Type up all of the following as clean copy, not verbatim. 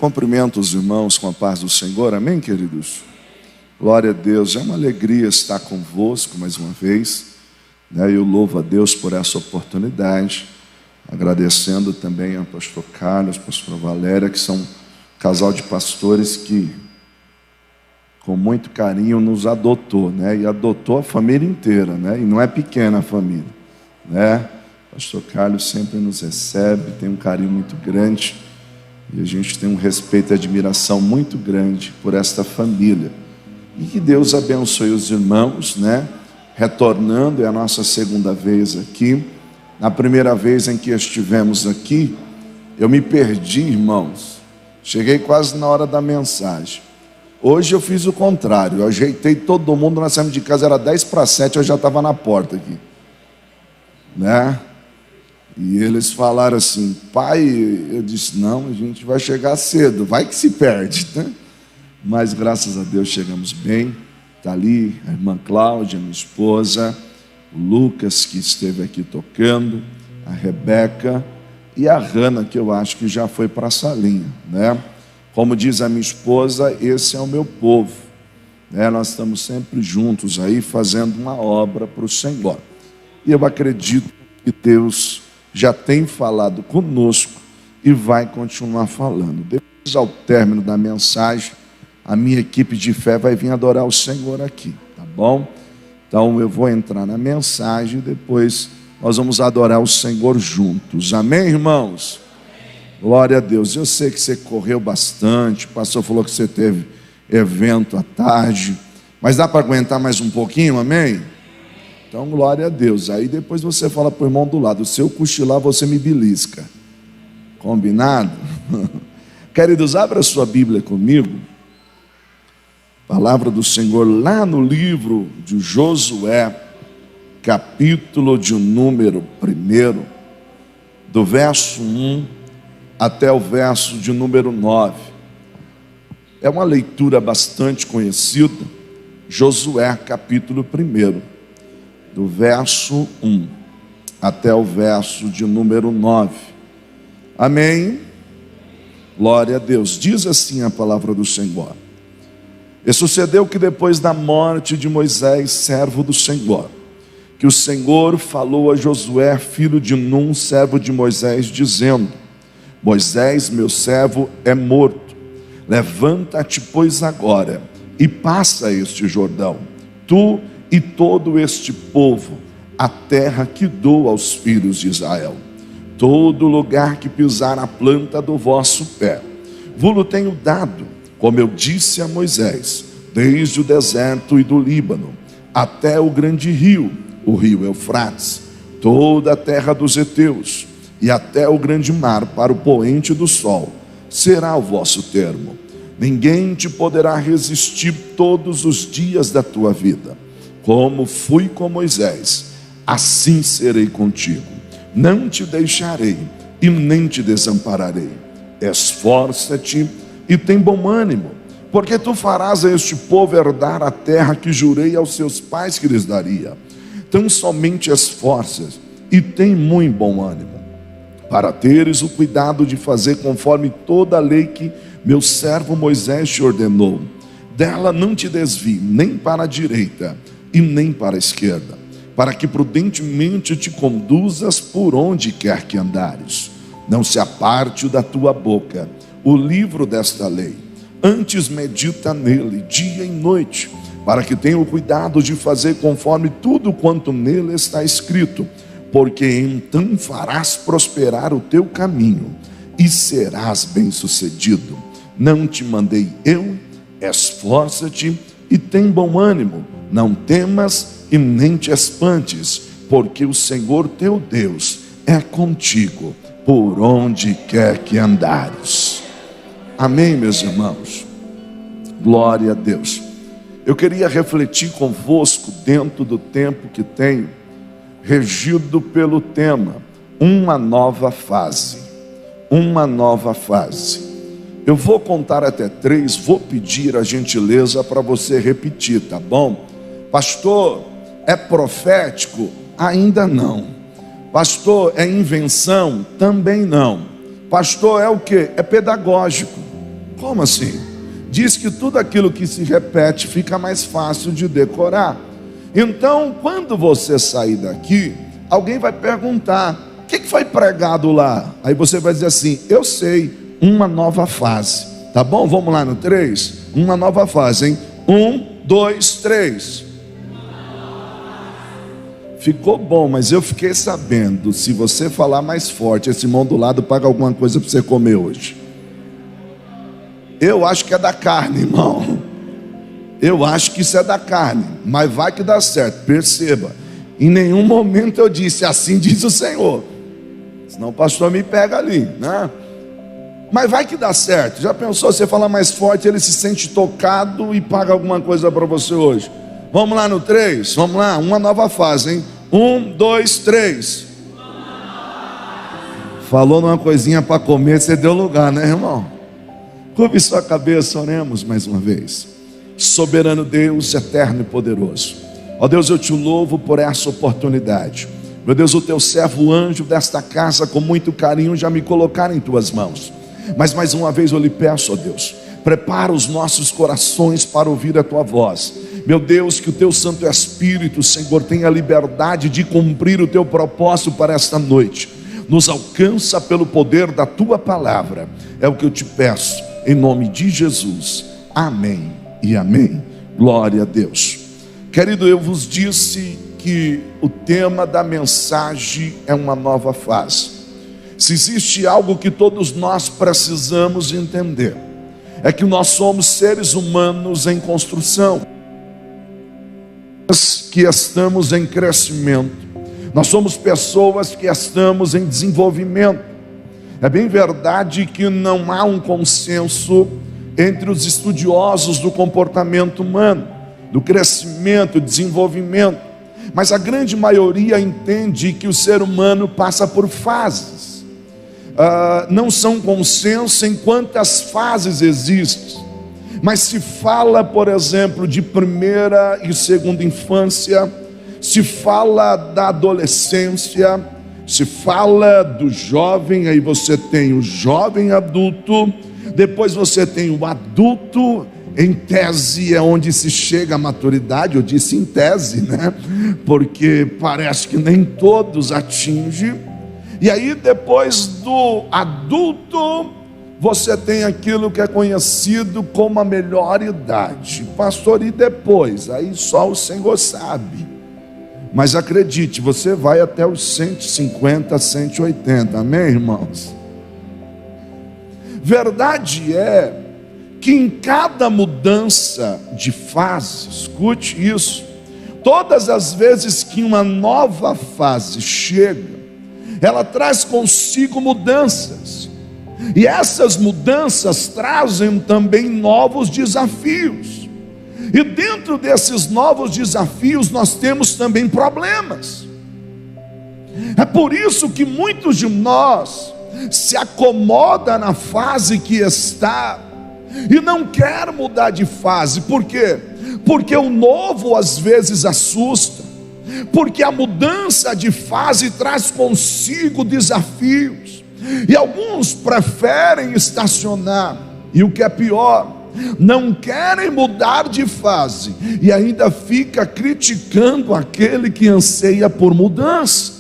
Cumprimento os irmãos com a paz do Senhor, amém, queridos? Glória a Deus, é uma alegria estar convosco mais uma vez, né? Eu louvo a Deus por essa oportunidade, agradecendo também ao pastor Carlos, pastora Valéria, que são um casal de pastores que com muito carinho nos adotou, né? E adotou a família inteira, né? E não é pequena a família, né? Pastor Carlos sempre nos recebe, tem um carinho muito grande. E a gente tem um respeito e admiração muito grande por esta família. E que Deus abençoe os irmãos, né? Retornando, é a nossa segunda vez aqui. Na primeira vez em que estivemos aqui, eu me perdi, irmãos. Cheguei quase na hora da mensagem. Hoje eu fiz o contrário. Eu ajeitei todo mundo, nós saímos de casa, era 10:50, eu já estava na porta aqui, né? E eles falaram assim: pai, eu disse, não, a gente vai chegar cedo, vai que se perde, né? Mas graças a Deus chegamos bem. Está ali a irmã Cláudia, minha esposa, o Lucas, que esteve aqui tocando, a Rebeca e a Rana, que eu acho que já foi para a salinha, né? Como diz a minha esposa, esse é o meu povo, né? Nós estamos sempre juntos aí fazendo uma obra para o Senhor. E eu acredito que Deus já tem falado conosco e vai continuar falando. Depois, ao término da mensagem, a minha equipe de fé vai vir adorar o Senhor aqui, tá bom? Então eu vou entrar na mensagem e depois nós vamos adorar o Senhor juntos. Amém, irmãos? Glória a Deus. Eu sei que você correu bastante, o pastor falou que você teve evento à tarde, mas dá para aguentar mais um pouquinho, amém? Então, glória a Deus. Aí depois você fala para o irmão do lado: se eu cochilar, você me belisca. Combinado? Queridos, abra sua Bíblia comigo. Palavra do Senhor lá no livro de Josué, capítulo de número 1, do verso 1 até o verso de número 9. É uma leitura bastante conhecida. Josué, capítulo 1. Do verso 1 até o verso de número 9. Amém? Glória a Deus. Diz assim a palavra do Senhor: E sucedeu que depois da morte de Moisés, servo do Senhor, que o Senhor falou a Josué, filho de Num, servo de Moisés, dizendo: Moisés, meu servo, é morto. Levanta-te, pois, agora, e passa este Jordão, tu e todo este povo, a terra que dou aos filhos de Israel. Todo lugar que pisar a planta do vosso pé, vos-lo tenho dado, como eu disse a Moisés, desde o deserto e do Líbano, até o grande rio, o rio Eufrates, toda a terra dos heteus, e até o grande mar para o poente do sol, será o vosso termo. Ninguém te poderá resistir todos os dias da tua vida. Como fui com Moisés, assim serei contigo. Não te deixarei e nem te desampararei. Esforça-te e tem bom ânimo, porque tu farás a este povo herdar a terra que jurei aos seus pais que lhes daria. Tão somente esforças e tem muito bom ânimo, para teres o cuidado de fazer conforme toda a lei que meu servo Moisés te ordenou. Dela não te desvie nem para a direita e nem para a esquerda, para que prudentemente te conduzas por onde quer que andares. Não se aparte da tua boca o livro desta lei, antes medita nele dia e noite, para que tenha o cuidado de fazer conforme tudo quanto nele está escrito, porque então farás prosperar o teu caminho e serás bem-sucedido. Não te mandei eu? Esforça-te e tem bom ânimo. Não temas e nem te espantes, porque o Senhor teu Deus é contigo por onde quer que andares. Amém, meus irmãos? Glória a Deus. Eu queria refletir convosco dentro do tempo que tenho, regido pelo tema uma nova fase. Uma nova fase. Eu vou contar até 3, vou pedir a gentileza para você repetir, tá bom? Pastor, é profético? Ainda não. Pastor, é invenção? Também não. Pastor, é o quê? É pedagógico. Como assim? Diz que tudo aquilo que se repete fica mais fácil de decorar. Então, quando você sair daqui, alguém vai perguntar: o que foi pregado lá? Aí você vai dizer assim: eu sei, uma nova fase. Tá bom? Vamos lá no 3? Uma nova fase, hein? 1, 2, 3. Ficou bom, mas eu fiquei sabendo, se você falar mais forte, esse irmão do lado paga alguma coisa para você comer hoje. Eu acho que é da carne, irmão. Eu acho que isso é da carne, mas vai que dá certo. Perceba, em nenhum momento eu disse: assim diz o Senhor. Senão o pastor me pega ali, né? Mas vai que dá certo. Já pensou, você falar mais forte, ele se sente tocado e paga alguma coisa para você hoje? Vamos lá no 3, vamos lá, uma nova fase, hein? 1, 2, 3. Falou numa coisinha para comer, você deu lugar, né, irmão? Curve sua cabeça, oremos mais uma vez. Soberano Deus, eterno e poderoso, ó Deus, eu te louvo por essa oportunidade. Meu Deus, o teu servo, o anjo desta casa, com muito carinho já me colocaram em tuas mãos. Mas mais uma vez eu lhe peço, ó Deus, prepara os nossos corações para ouvir a tua voz. Meu Deus, que o teu Santo Espírito, Senhor, tenha liberdade de cumprir o teu propósito para esta noite. Nos alcança pelo poder da tua palavra. É o que eu te peço, em nome de Jesus. Amém e amém. Glória a Deus. Querido, eu vos disse que o tema da mensagem é uma nova fase. Se existe algo que todos nós precisamos entender, é que nós somos seres humanos em construção, que estamos em crescimento, nós somos pessoas que estamos em desenvolvimento. É bem verdade que não há um consenso entre os estudiosos do comportamento humano, do crescimento, desenvolvimento, mas a grande maioria entende que o ser humano passa por fases. Não são consenso em quantas fases existem, mas se fala, por exemplo, de primeira e segunda infância, se fala da adolescência, se fala do jovem, aí você tem o jovem adulto, depois você tem o adulto. Em tese é onde se chega à maturidade. Eu disse em tese, né? Porque parece que nem todos atingem. E aí depois do adulto, você tem aquilo que é conhecido como a melhor idade. Pastor, e depois? Aí só o Senhor sabe. Mas acredite, você vai até os 150, 180, amém, irmãos? Verdade é que em cada mudança de fase, escute isso, todas as vezes que uma nova fase chega, ela traz consigo mudanças, e essas mudanças trazem também novos desafios, e dentro desses novos desafios nós temos também problemas. É por isso que muitos de nós se acomoda na fase que está e não quer mudar de fase. Por quê? Porque o novo às vezes assusta, porque a mudança de fase traz consigo desafios, e alguns preferem estacionar, e o que é pior, não querem mudar de fase, e ainda fica criticando aquele que anseia por mudança.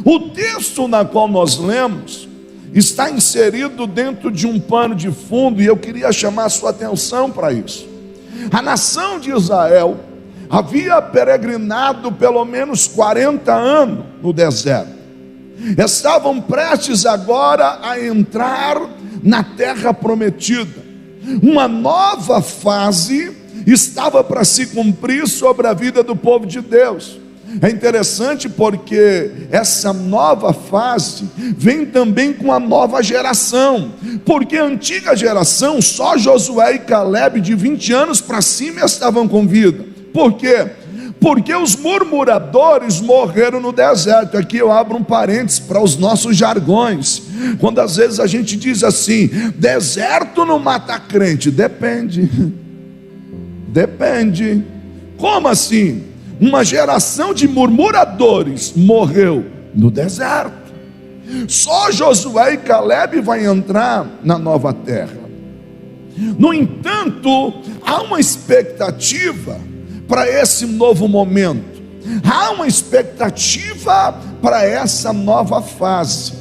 O texto na qual nós lemos está inserido dentro de um pano de fundo, e eu queria chamar a sua atenção para isso. A nação de Israel havia peregrinado pelo menos 40 anos no deserto. Estavam prestes agora a entrar na terra prometida. Uma nova fase estava para se cumprir sobre a vida do povo de Deus. É interessante porque essa nova fase vem também com a nova geração, porque a antiga geração, só Josué e Caleb de 20 anos para cima estavam com vida. Por quê? Porque os murmuradores morreram no deserto. Aqui eu abro um parênteses para os nossos jargões, quando às vezes a gente diz assim: deserto não mata crente. Depende. Como assim? Uma geração de murmuradores morreu no deserto. Só Josué e Caleb vão entrar na nova terra. No entanto, há uma expectativa para esse novo momento, há uma expectativa para essa nova fase,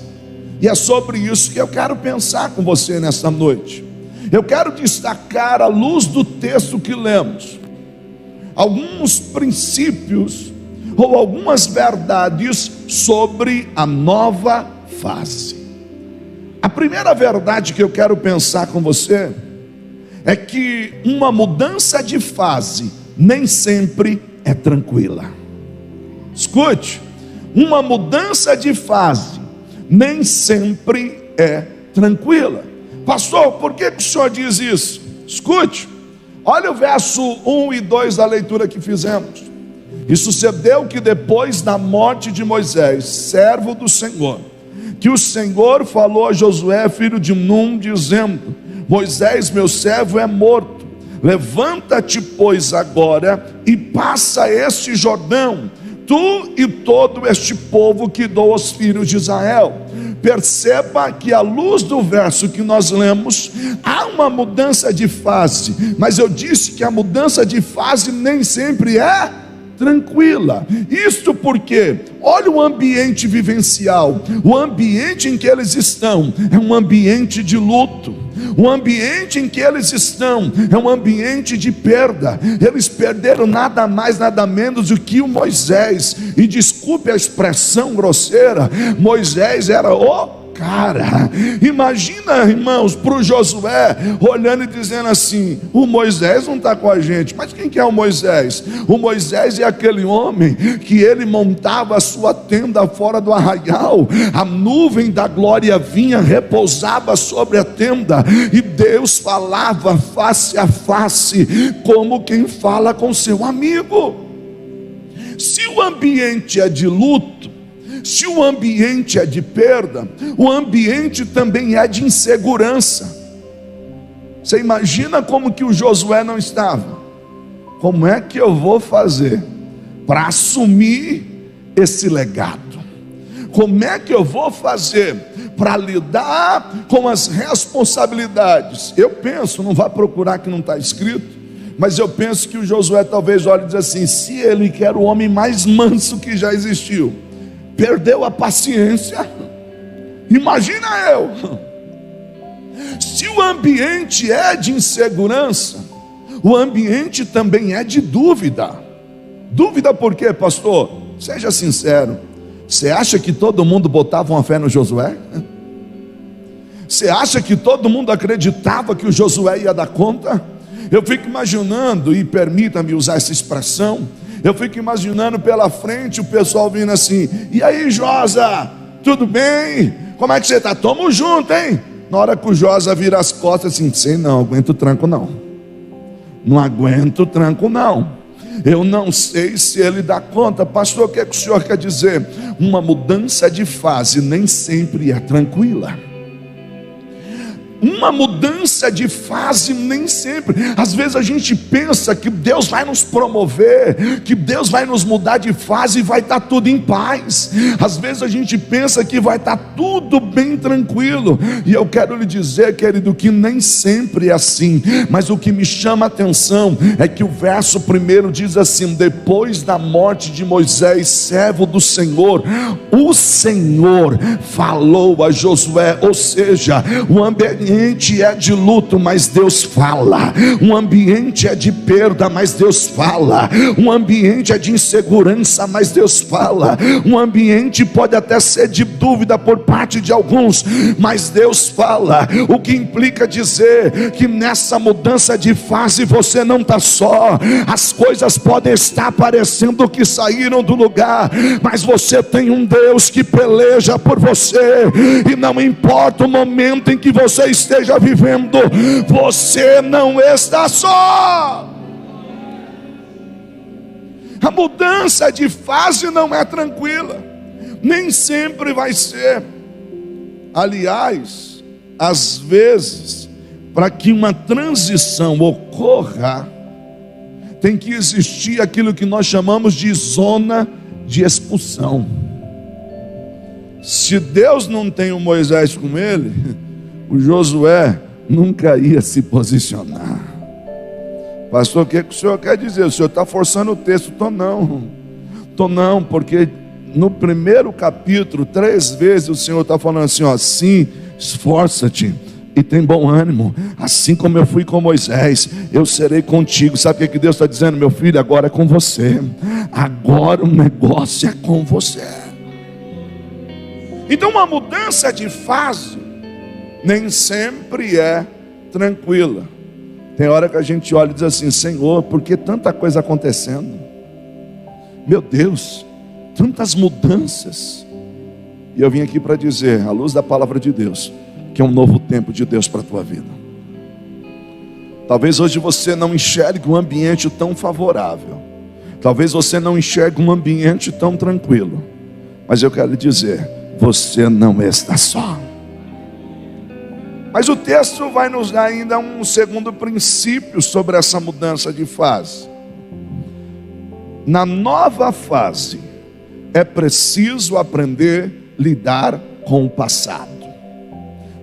e é sobre isso que eu quero pensar com você nessa noite. Eu quero destacar, à luz do texto que lemos, alguns princípios ou algumas verdades sobre a nova fase. A primeira verdade que eu quero pensar com você é que uma mudança de fase nem sempre é tranquila. Escute, uma mudança de fase nem sempre é tranquila. Pastor, por que o senhor diz isso? Escute, olha o verso 1 e 2 da leitura que fizemos. E sucedeu que depois da morte de Moisés, servo do Senhor, que o Senhor falou a Josué, filho de Num, dizendo: Moisés, meu servo, é morto. Levanta-te, pois, agora e passa este Jordão, tu e todo este povo que dou aos filhos de Israel. Perceba que, à luz do verso que nós lemos, há uma mudança de fase, mas eu disse que a mudança de fase nem sempre é tranquila. Isto porque, olha o ambiente vivencial, o ambiente em que eles estão é um ambiente de luto. O ambiente em que eles estão é um ambiente de perda. Eles perderam nada mais, nada menos do que o Moisés. E desculpe a expressão grosseira, Moisés era o cara. Imagina, irmãos, para o Josué olhando e dizendo assim: o Moisés não está com a gente. Mas quem que é o Moisés? O Moisés é aquele homem que ele montava a sua tenda fora do arraial, a nuvem da glória vinha, repousava sobre a tenda, e Deus falava face a face, como quem fala com seu amigo. Se o ambiente é de luto, se o ambiente é de perda, o ambiente também é de insegurança. Você imagina como que o Josué não estava? Como é que eu vou fazer para assumir esse legado? Como é que eu vou fazer para lidar com as responsabilidades? Eu penso, não vá procurar que não está escrito, mas eu penso que o Josué talvez olhe e diz assim: se ele, que era o homem mais manso que já existiu, perdeu a paciência, imagina eu. Se o ambiente é de insegurança, o ambiente também é de dúvida. Dúvida por quê, pastor? Seja sincero, você acha que todo mundo botava uma fé no Josué? Você acha que todo mundo acreditava que o Josué ia dar conta? Eu fico imaginando, e permita-me usar essa expressão, eu fico imaginando pela frente o pessoal vindo assim: e aí, Josa, tudo bem? Como é que você está? Tamo junto, hein? Na hora que o Josa vira as costas assim: sei não, aguento o tranco não. Não aguento o tranco não. Eu não sei se ele dá conta. Pastor, o que é que o senhor quer dizer? Uma mudança de fase nem sempre é tranquila. Uma mudança de fase nem sempre. Às vezes a gente pensa que Deus vai nos promover, que Deus vai nos mudar de fase e vai estar tudo em paz. Às vezes a gente pensa que vai estar tudo bem tranquilo, e eu quero lhe dizer, querido, que nem sempre é assim. Mas o que me chama a atenção é que o verso primeiro diz assim: depois da morte de Moisés, servo do Senhor, o Senhor falou a Josué. Ou seja, o ambiente é de luto, mas Deus fala. Um ambiente é de perda, mas Deus fala. Um ambiente é de insegurança, mas Deus fala. Um ambiente pode até ser de dúvida por parte de alguns, mas Deus fala. O que implica dizer que nessa mudança de fase você não está só. As coisas podem estar parecendo que saíram do lugar, mas você tem um Deus que peleja por você, e não importa o momento em que você esteja vivendo, você não está só. A mudança de fase não é tranquila, nem sempre vai ser. Aliás, às vezes, para que uma transição ocorra, tem que existir aquilo que nós chamamos de zona de expulsão. Se Deus não tem o Moisés com ele, o Josué nunca ia se posicionar. Pastor, o que o senhor quer dizer? O senhor está forçando o texto? Estou não, porque no primeiro capítulo, 3 vezes o Senhor está falando assim, ó, sim, esforça-te e tem bom ânimo, assim como eu fui com Moisés, eu serei contigo. Sabe o que Deus está dizendo? Meu filho, agora é com você, agora o negócio é com você. Então uma mudança de fase nem sempre é tranquila. Tem hora que a gente olha e diz assim, Senhor, por que tanta coisa acontecendo? Meu Deus, tantas mudanças. E eu vim aqui para dizer, à luz da palavra de Deus, que é um novo tempo de Deus para a tua vida. Talvez hoje você não enxergue um ambiente tão favorável, talvez você não enxergue um ambiente tão tranquilo, mas eu quero lhe dizer, você não está só. Mas o texto vai nos dar ainda um segundo princípio sobre essa mudança de fase. Na nova fase, é preciso aprender a lidar com o passado.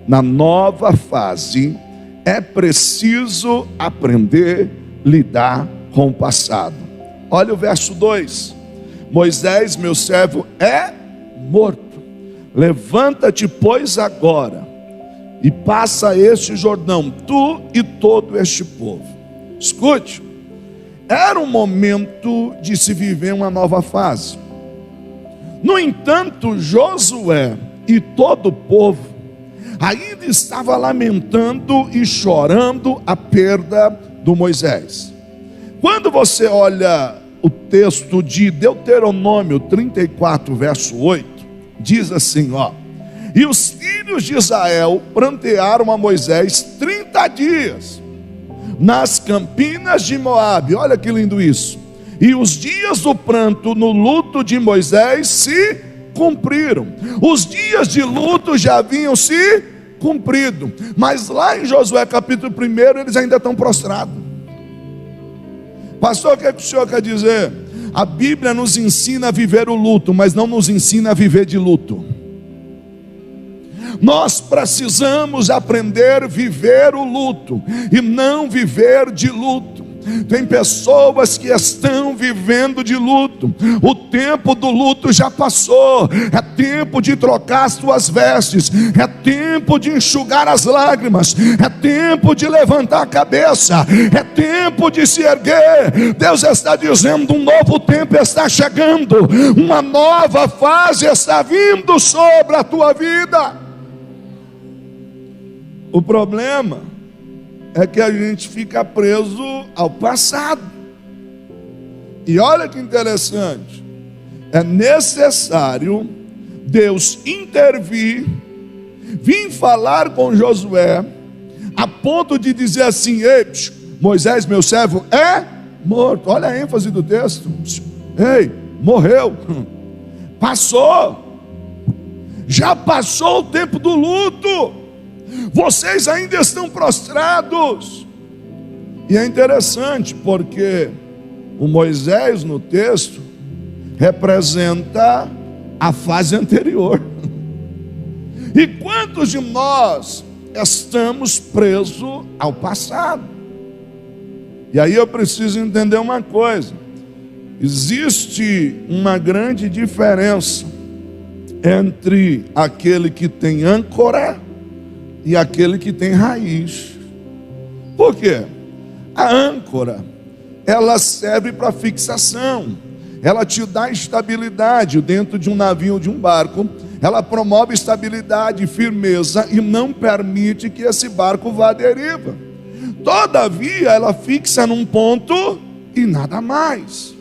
Na nova fase, é preciso aprender a lidar com o passado. Olha o verso 2. Moisés, meu servo, é morto. Levanta-te, pois, agora, e passa este Jordão, tu e todo este povo. Escute, era um momento de se viver uma nova fase. No entanto, Josué e todo o povo ainda estava lamentando e chorando a perda do Moisés. Quando você olha o texto de Deuteronômio 34, verso 8, diz assim, ó: e os filhos de Israel prantearam a Moisés 30 dias nas campinas de Moabe. Olha que lindo isso. E os dias do pranto no luto de Moisés se cumpriram. Os dias de luto já haviam se cumprido, mas lá em Josué capítulo 1 eles ainda estão prostrados. Pastor, o que é que o senhor quer dizer? A Bíblia nos ensina a viver o luto, mas não nos ensina a viver de luto. Nós precisamos aprender a viver o luto e não viver de luto. Tem pessoas que estão vivendo de luto. O tempo do luto já passou. É tempo de trocar as tuas vestes. É tempo de enxugar as lágrimas. É tempo de levantar a cabeça. É tempo de se erguer. Deus está dizendo, um novo tempo está chegando. Uma nova fase está vindo sobre a tua vida. O problema é que a gente fica preso ao passado. E olha que interessante, é necessário Deus intervir, vir falar com Josué, a ponto de dizer assim: ei, Moisés, meu servo, é morto. Olha a ênfase do texto. Ei, morreu. Passou. Já passou o tempo do luto. Vocês ainda estão prostrados. E é interessante porque o Moisés no texto representa a fase anterior. E quantos de nós estamos presos ao passado? E aí eu preciso entender uma coisa: existe uma grande diferença entre aquele que tem âncora e aquele que tem raiz. Por quê? A âncora, ela serve para fixação. Ela te dá estabilidade dentro de um navio, de um barco. Ela promove estabilidade e firmeza e não permite que esse barco vá à deriva. Todavia, ela fixa num ponto e nada mais.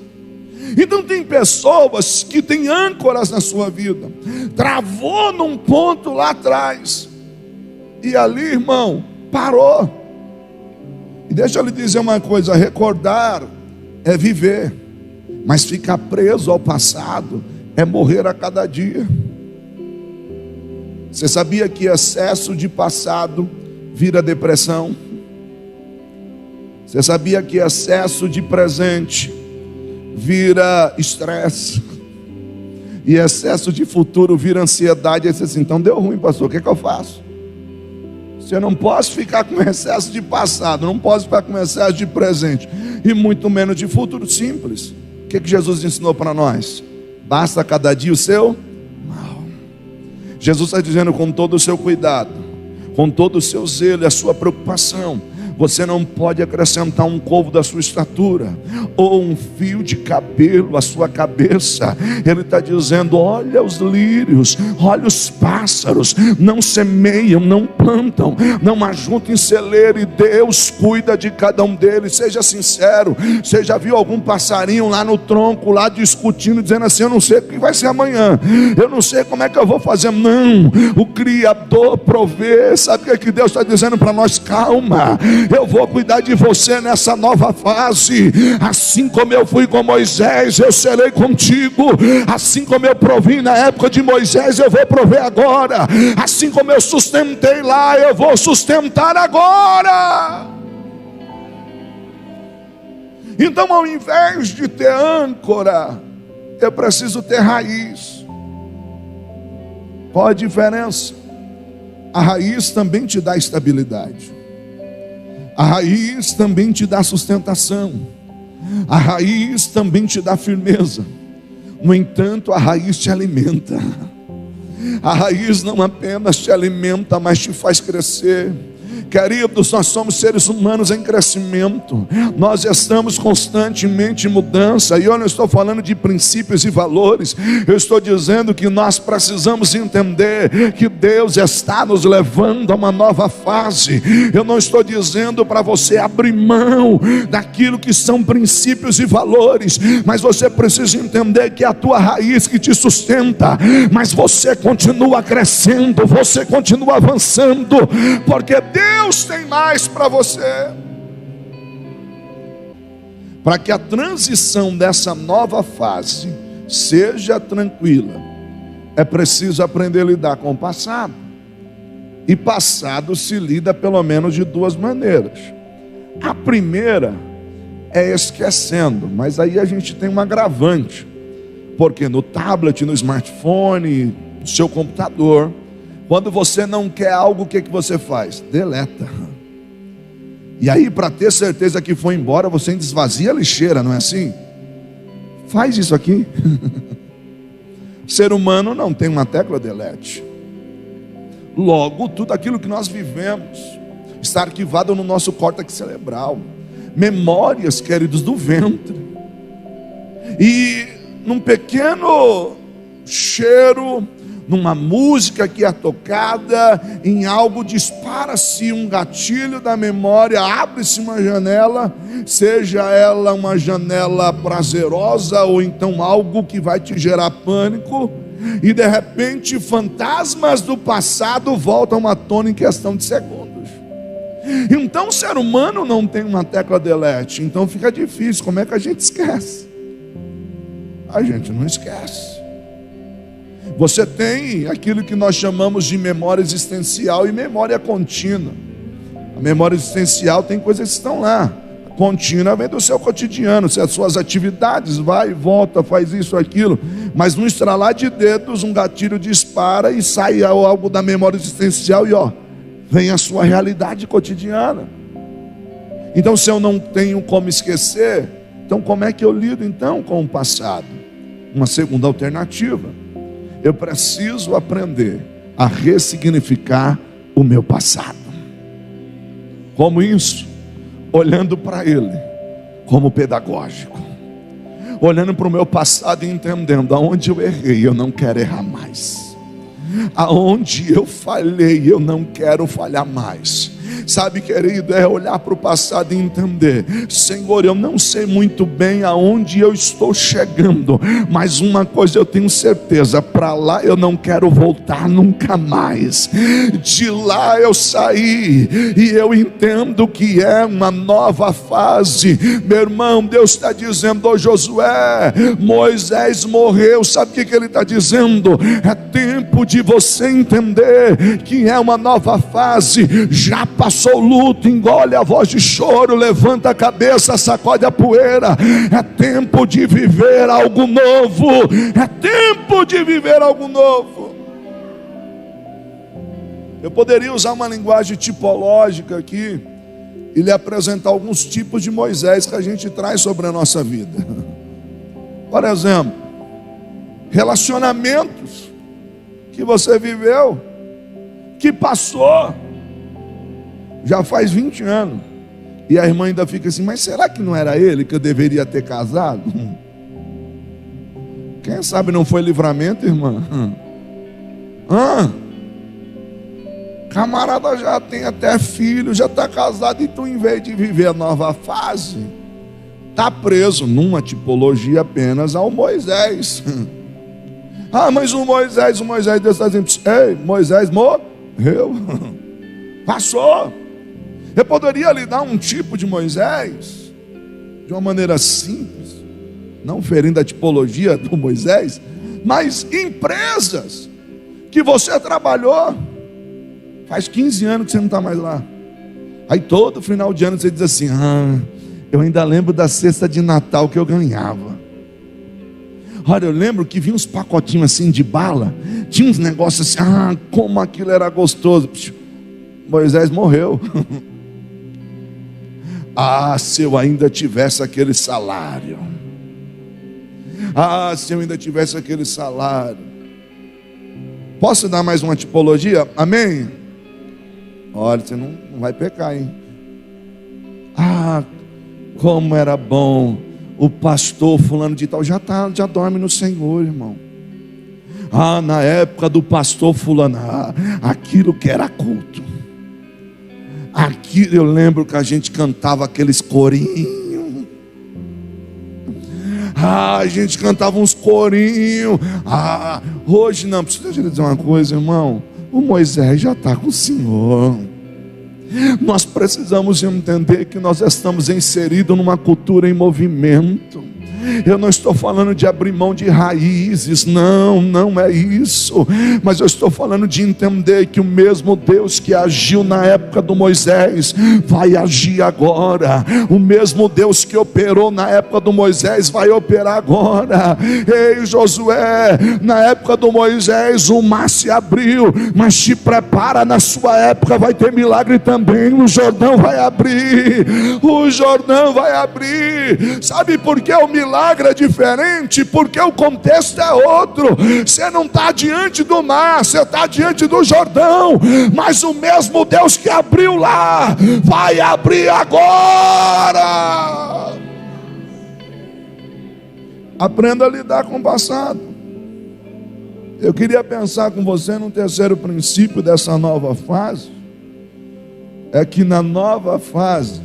Então tem pessoas que têm âncoras na sua vida. Travou num ponto lá atrás. E ali, irmão, parou. E deixa eu lhe dizer uma coisa: recordar é viver, mas ficar preso ao passado é morrer a cada dia. Você sabia que excesso de passado vira depressão? Você sabia que excesso de presente vira estresse? E excesso de futuro vira ansiedade? Aí você diz assim: então deu ruim, pastor, o que é que eu faço? Você não pode ficar com excesso de passado, não pode ficar com excesso de presente, e muito menos de futuro simples. O que Jesus ensinou para nós? Basta cada dia o seu mal. Jesus está dizendo, com todo o seu cuidado, com todo o seu zelo e a sua preocupação, você não pode acrescentar um covo da sua estatura, ou um fio de cabelo à sua cabeça. Ele está dizendo, olha os lírios, olha os pássaros, não semeiam, não plantam, não ajuntam em celeiro, e Deus cuida de cada um deles. Seja sincero, você já viu algum passarinho lá no tronco, lá discutindo, dizendo assim, eu não sei o que vai ser amanhã, eu não sei como é que eu vou fazer. Não, o Criador provê. Sabe o que Deus está dizendo para nós? Calma, eu vou cuidar de você nessa nova fase. Assim como eu fui com Moisés, eu serei contigo. Assim como eu provi na época de Moisés, eu vou prover agora. Assim como eu sustentei lá, eu vou sustentar agora. Então, ao invés de ter âncora, eu preciso ter raiz. Qual a diferença? A raiz também te dá estabilidade. A raiz também te dá sustentação. A raiz também te dá firmeza. No entanto, a raiz te alimenta. A raiz não apenas te alimenta, mas te faz crescer. Queridos, nós somos seres humanos em crescimento. Nós estamos constantemente em mudança. E eu não estou falando de princípios e valores. Eu estou dizendo que nós precisamos entender que Deus está nos levando a uma nova fase. Eu não estou dizendo para você abrir mão daquilo que são princípios e valores, mas você precisa entender que é a tua raiz que te sustenta. Mas você continua crescendo, você continua avançando, porque Deus tem mais para você. Para que a transição dessa nova fase seja tranquila, é preciso aprender a lidar com o passado. E passado se lida pelo menos de duas maneiras. A primeira é esquecendo, mas aí a gente tem um agravante, porque no tablet, no smartphone, no seu computador, quando você não quer algo, o que você faz? Deleta. E aí, para ter certeza que foi embora, você esvazia a lixeira, não é assim? Faz isso aqui. O ser humano não tem uma tecla delete. Logo, tudo aquilo que nós vivemos está arquivado no nosso córtex cerebral. Memórias, queridos, do ventre. E num pequeno cheiro, numa música que é tocada, em algo, dispara-se um gatilho da memória, abre-se uma janela, seja ela uma janela prazerosa ou então algo que vai te gerar pânico, e de repente fantasmas do passado voltam à tona em questão de segundos. Então o ser humano não tem uma tecla delete, então fica difícil. Como é que a gente esquece? A gente não esquece. Você tem aquilo que nós chamamos de memória existencial e memória contínua. A memória existencial tem coisas que estão lá. A contínua vem do seu cotidiano, se as suas atividades, vai e volta, faz isso, aquilo. Mas num estralar de dedos, um gatilho dispara e sai algo da memória existencial e vem a sua realidade cotidiana. Então, se eu não tenho como esquecer, então como é que eu lido então com o passado? Uma segunda alternativa: eu preciso aprender a ressignificar o meu passado. Como isso? Olhando para ele como pedagógico, olhando para o meu passado e entendendo aonde eu errei, eu não quero errar mais. Aonde eu falhei, eu não quero falhar mais. Sabe, querido, é olhar para o passado e entender: Senhor, eu não sei muito bem aonde eu estou chegando, mas uma coisa eu tenho certeza: para lá eu não quero voltar nunca mais. De lá eu saí e eu entendo que é uma nova fase. Meu irmão, Deus está dizendo: ô Josué, Moisés morreu. Sabe o que ele está dizendo? É tempo de você entender que é uma nova fase. Já passou o luto, engole a voz de choro, levanta a cabeça, sacode a poeira. É tempo de viver algo novo. É tempo de viver algo novo. Eu poderia usar uma linguagem tipológica aqui e lhe apresentar alguns tipos de Moisés que a gente traz sobre a nossa vida. Por exemplo, relacionamentos que você viveu, que passou, já faz 20 anos, e a irmã ainda fica assim, mas será que não era ele que eu deveria ter casado? Quem sabe não foi livramento, irmã? Camarada já tem até filho, já está casado, e tu, em vez de viver a nova fase, está preso numa tipologia apenas ao Moisés. Mas o Moisés Deus está dizendo, ei, Moisés morreu, passou. Eu poderia lhe dar um tipo de Moisés, de uma maneira simples, não ferindo a tipologia do Moisés, mas empresas que você trabalhou, faz 15 anos que você não está mais lá. Aí todo final de ano você diz assim, eu ainda lembro da cesta de Natal que eu ganhava. Olha, eu lembro que vinha uns pacotinhos assim de bala, tinha uns negócios assim, como aquilo era gostoso. Moisés morreu. Se eu ainda tivesse aquele salário. Se eu ainda tivesse aquele salário. Posso dar mais uma tipologia? Amém? Olha, você não vai pecar, hein? Como era bom o pastor fulano de tal, já dorme no Senhor, irmão. Na época do pastor fulano, aquilo que era culto. Aquilo, eu lembro que a gente cantava aqueles corinhos. A gente cantava uns corinhos. Hoje não, preciso te dizer uma coisa, irmão. O Moisés já está com o Senhor. Nós precisamos entender que nós estamos inseridos numa cultura em movimento. Eu não estou falando de abrir mão de raízes, não é isso. Mas eu estou falando de entender que o mesmo Deus que agiu na época do Moisés vai agir agora. O mesmo Deus que operou na época do Moisés vai operar agora. Ei, Josué, na época do Moisés o mar se abriu, mas te prepara, na sua época vai ter milagre também. O Jordão vai abrir. O Jordão vai abrir. Sabe por que o milagre é diferente? Porque o contexto é outro. Você não está diante do mar, você está diante do Jordão. Mas o mesmo Deus que abriu lá vai abrir agora. Aprenda a lidar com o passado. Eu queria pensar com você no terceiro princípio dessa nova fase. É que na nova fase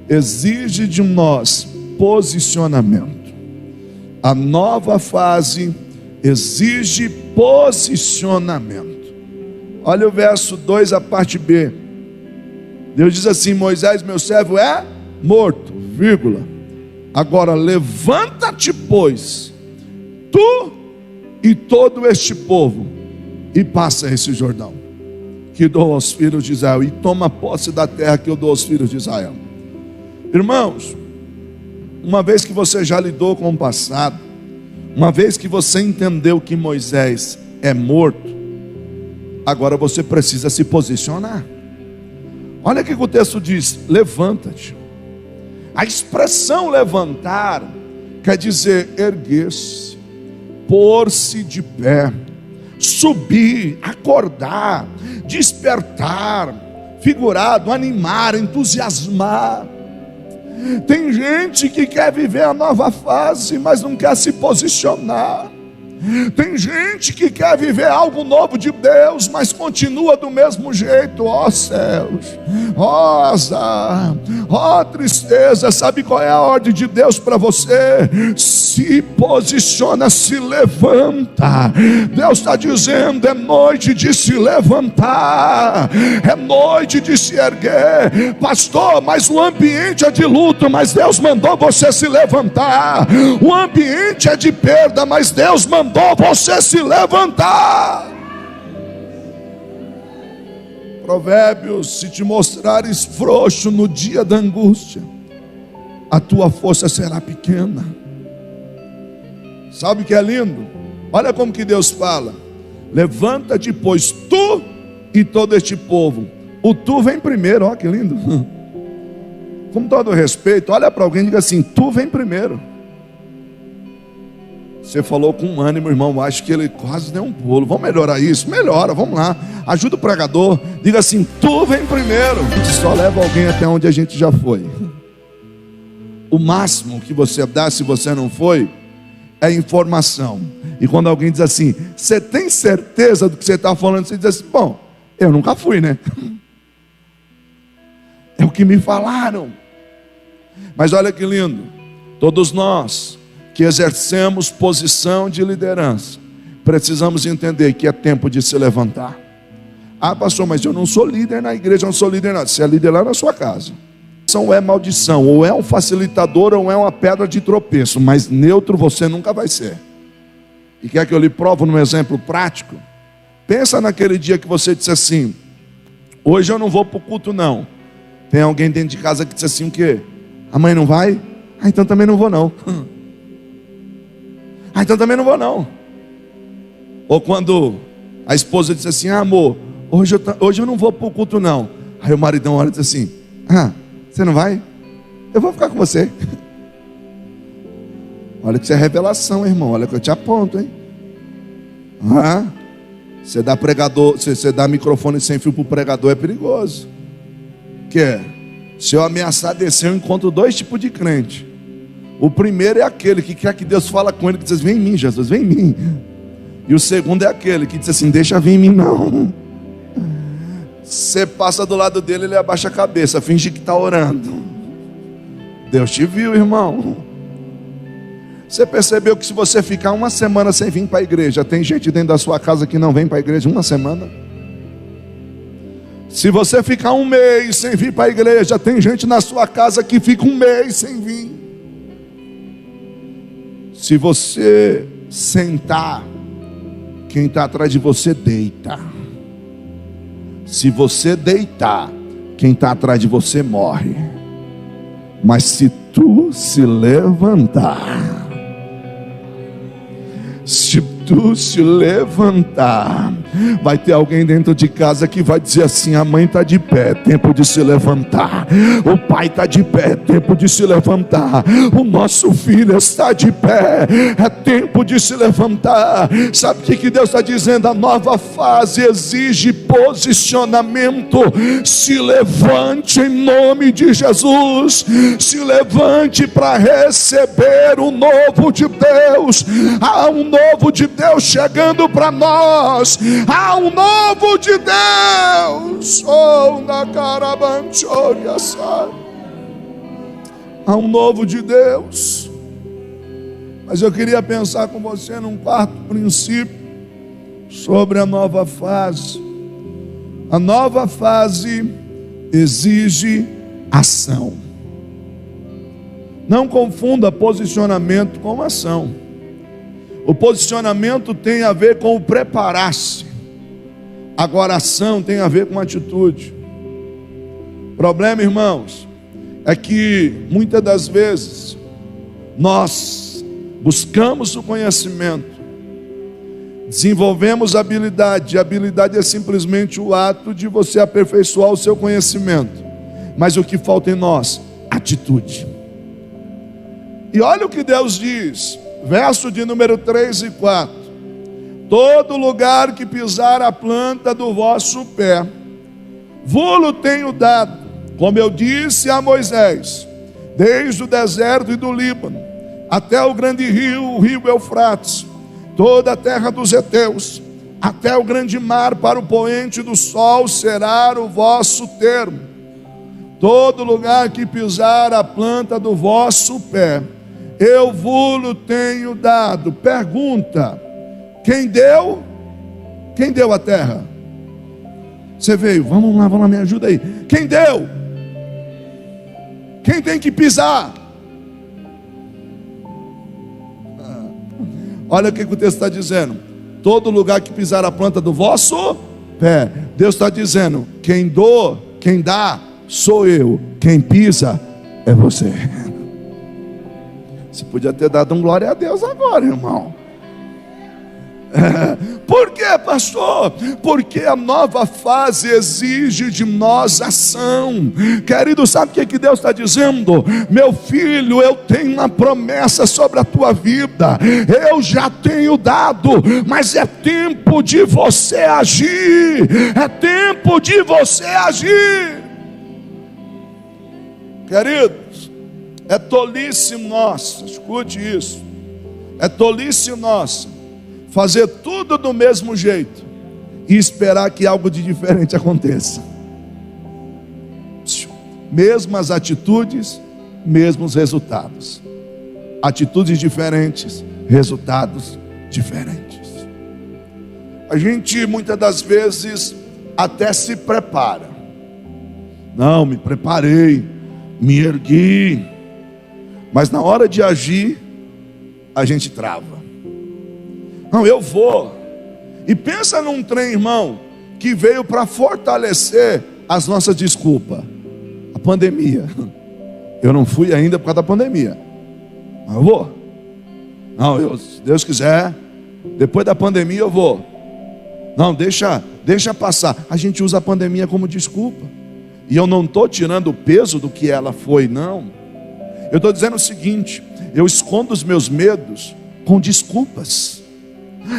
exige de nós posicionamento. A nova fase exige posicionamento. Olha o verso 2, a parte B. Deus diz assim: Moisés, meu servo, é morto, vírgula. Agora levanta-te, pois, tu e todo este povo, e passa esse Jordão, que dou aos filhos de Israel, e toma posse da terra que eu dou aos filhos de Israel. Irmãos, uma vez que você já lidou com o passado, uma vez que você entendeu que Moisés é morto, agora você precisa se posicionar. Olha o que o texto diz: levanta-te. A expressão levantar quer dizer erguer-se, pôr-se de pé, subir, acordar, despertar, figurado, animar, entusiasmar. Tem gente que quer viver a nova fase, mas não quer se posicionar. Tem gente que quer viver algo novo de Deus, mas continua do mesmo jeito. Ó céus, ó azar, ó tristeza. Sabe qual é a ordem de Deus para você? Se posiciona, se levanta. Deus está dizendo: é noite de se levantar, é noite de se erguer. Pastor, mas o ambiente é de luto, mas Deus mandou você se levantar. O ambiente é de perda, mas Deus mandou você se levantar. Provérbios: se te mostrares frouxo no dia da angústia, a tua força será pequena. Sabe o que é lindo? Olha como que Deus fala: levanta-te, pois tu e todo este povo. O tu vem primeiro, ó que lindo. Com todo respeito, olha para alguém e diga assim: tu vem primeiro. Você falou com ânimo, irmão, acho que ele quase deu um pulo. Vamos melhorar isso? Melhora, vamos lá. Ajuda o pregador, diga assim: tu vem primeiro. A gente só leva alguém até onde a gente já foi. O máximo que você dá, se você não foi, é informação. E quando alguém diz assim: você tem certeza do que você está falando? Você diz assim: bom, eu nunca fui, né? É o que me falaram. Mas olha que lindo, todos nós que exercemos posição de liderança, precisamos entender que é tempo de se levantar. Ah, pastor, mas eu não sou líder na igreja, eu não sou líder nada. Você é líder lá na sua casa. Ou é maldição, ou é um facilitador, ou é uma pedra de tropeço, mas neutro você nunca vai ser. E quer que eu lhe provo num exemplo prático? Pensa naquele dia que você disse assim: hoje eu não vou para o culto não. Tem alguém dentro de casa que disse assim: o quê? A mãe não vai? Ah, então também não vou não. Ah, então também não vou não. Ou quando a esposa disse assim: ah, amor, hoje eu não vou para o culto não. Aí o maridão olha e diz assim: ah, você não vai? Eu vou ficar com você. Olha que isso é revelação, irmão. Olha que eu te aponto, hein? Ah, você dá pregador, você dá microfone sem fio para o pregador, é perigoso. Que é? Se eu ameaçar descer, eu encontro dois tipos de crente. O primeiro é aquele que quer que Deus fala com ele, que diz: vem em mim, Jesus, vem em mim. E o segundo é aquele que diz assim: deixa vir em mim não. Você passa do lado dele, ele abaixa a cabeça, finge que está orando. Deus te viu, irmão. Você percebeu que se você ficar uma semana sem vir para a igreja, tem gente dentro da sua casa que não vem para a igreja uma semana? Se você ficar um mês sem vir para a igreja, tem gente na sua casa que fica um mês sem vir. Se você sentar, quem está atrás de você deita. Se você deitar, quem está atrás de você morre. Mas se tu se levantar, se tu se levantar, vai ter alguém dentro de casa que vai dizer assim: a mãe está de pé, é tempo de se levantar. O pai está de pé, é tempo de se levantar. O nosso filho está de pé, é tempo de se levantar. Sabe o que Deus está dizendo? A nova fase exige posicionamento. Se levante em nome de Jesus. Se levante para receber o novo de Deus. Há um novo de Deus chegando para nós. Há um novo de Deus. Oh, na carabanchoria, sabe? Há um novo de Deus. Mas eu queria pensar com você num quarto princípio sobre a nova fase. A nova fase exige ação. Não confunda posicionamento com ação. O posicionamento tem a ver com o preparar-se. Agora a ação tem a ver com atitude. O problema, irmãos, é que muitas das vezes nós buscamos o conhecimento, desenvolvemos habilidade. E habilidade é simplesmente o ato de você aperfeiçoar o seu conhecimento. Mas o que falta em nós? Atitude. E olha o que Deus diz, verso de número 3 e 4. Todo lugar que pisar a planta do vosso pé, vô-lo tenho dado, como eu disse a Moisés, desde o deserto e do Líbano, até o grande rio, o rio Eufrates, toda a terra dos heteus, até o grande mar, para o poente do sol será o vosso termo. Todo lugar que pisar a planta do vosso pé, eu vos tenho dado. Pergunta: quem deu? Quem deu a terra? Você veio, vamos lá, me ajuda aí. Quem deu? Quem tem que pisar? Olha o que o texto está dizendo. Todo lugar que pisar a planta do vosso pé. Deus está dizendo: quem dá sou eu, quem pisa é você. Você podia ter dado um glória a Deus agora, irmão. Por quê, pastor? Porque a nova fase exige de nós ação. Querido, sabe o que Deus está dizendo? Meu filho, eu tenho uma promessa sobre a tua vida, eu já tenho dado, mas é tempo de você agir. É tempo de você agir. Queridos, é tolice nossa, escute isso, é tolice nossa fazer tudo do mesmo jeito e esperar que algo de diferente aconteça. Mesmas atitudes, mesmos resultados. Atitudes diferentes, resultados diferentes. A gente muitas das vezes até se prepara. Não, me preparei, me ergui, mas na hora de agir, a gente trava. Não, eu vou. E pensa num trem, irmão, que veio para fortalecer as nossas desculpas. A pandemia. Eu não fui ainda por causa da pandemia, mas eu vou. Não, se Deus quiser, depois da pandemia eu vou. Não, deixa passar. A gente usa a pandemia como desculpa. E eu não estou tirando o peso do que ela foi, não. Eu estou dizendo o seguinte: eu escondo os meus medos com desculpas.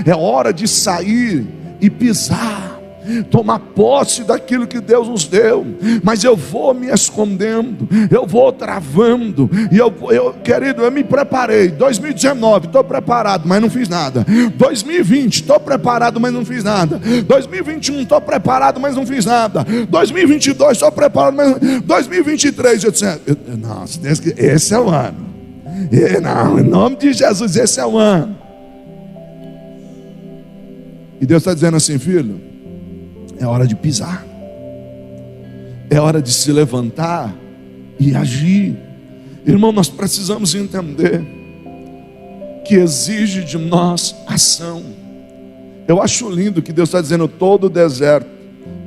É hora de sair e pisar, tomar posse daquilo que Deus nos deu. Mas eu vou me escondendo, eu vou travando. E querido, eu me preparei. 2019, estou preparado, mas não fiz nada. 2020, estou preparado, mas não fiz nada. 2021, estou preparado, mas não fiz nada. 2022, estou preparado, mas 2023, eu disse, não, esse é o ano. Não, em nome de Jesus, esse é o ano. E Deus está dizendo assim: filho, é hora de pisar, é hora de se levantar e agir. Irmão, nós precisamos entender que exige de nós ação. Eu acho lindo que Deus está dizendo: todo o deserto,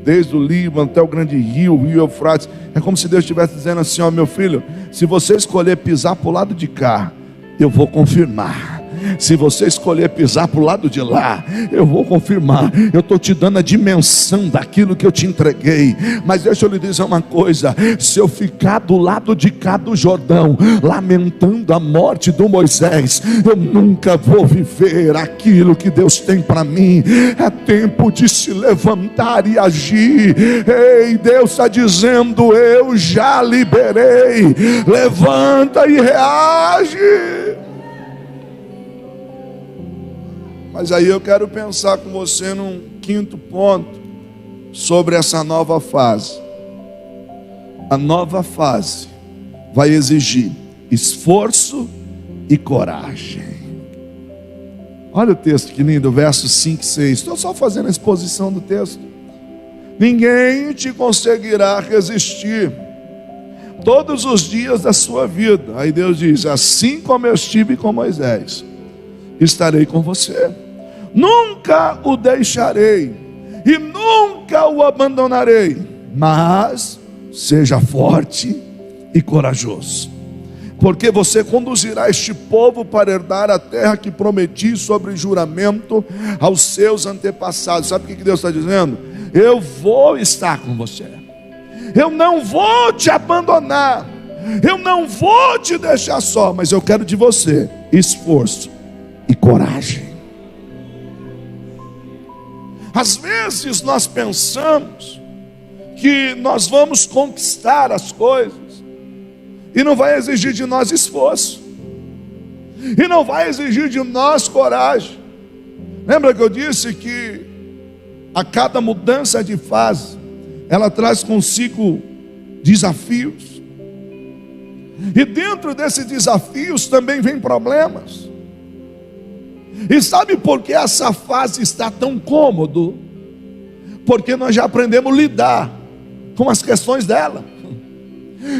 desde o Líbano até o grande rio, o rio Eufrates, é como se Deus estivesse dizendo assim: ó, meu filho, se você escolher pisar para o lado de cá, eu vou confirmar. Se você escolher pisar para o lado de lá, eu vou confirmar. Eu estou te dando a dimensão daquilo que eu te entreguei. Mas deixa eu lhe dizer uma coisa: se eu ficar do lado de cá do Jordão, lamentando a morte do Moisés, eu nunca vou viver aquilo que Deus tem para mim. É tempo de se levantar e agir. Ei, Deus está dizendo: eu já liberei. Levanta e reage. Mas aí eu quero pensar com você num quinto ponto sobre essa nova fase. A nova fase vai exigir esforço e coragem. Olha o texto que lindo, versos 5 e 6. Estou só fazendo a exposição do texto. Ninguém te conseguirá resistir todos os dias da sua vida. Aí Deus diz: assim como eu estive com Moisés, estarei com você. Nunca o deixarei e nunca o abandonarei. Mas seja forte e corajoso, porque você conduzirá este povo para herdar a terra que prometi sobre juramento aos seus antepassados. Sabe o que Deus está dizendo? Eu vou estar com você. Eu não vou te abandonar. Eu não vou te deixar só. Mas eu quero de você esforço e coragem. Às vezes nós pensamos que nós vamos conquistar as coisas e não vai exigir de nós esforço, e não vai exigir de nós coragem. Lembra que eu disse que a cada mudança de fase ela traz consigo desafios, e dentro desses desafios também vem problemas. E sabe por que essa fase está tão cômodo? Porque nós já aprendemos a lidar com as questões dela.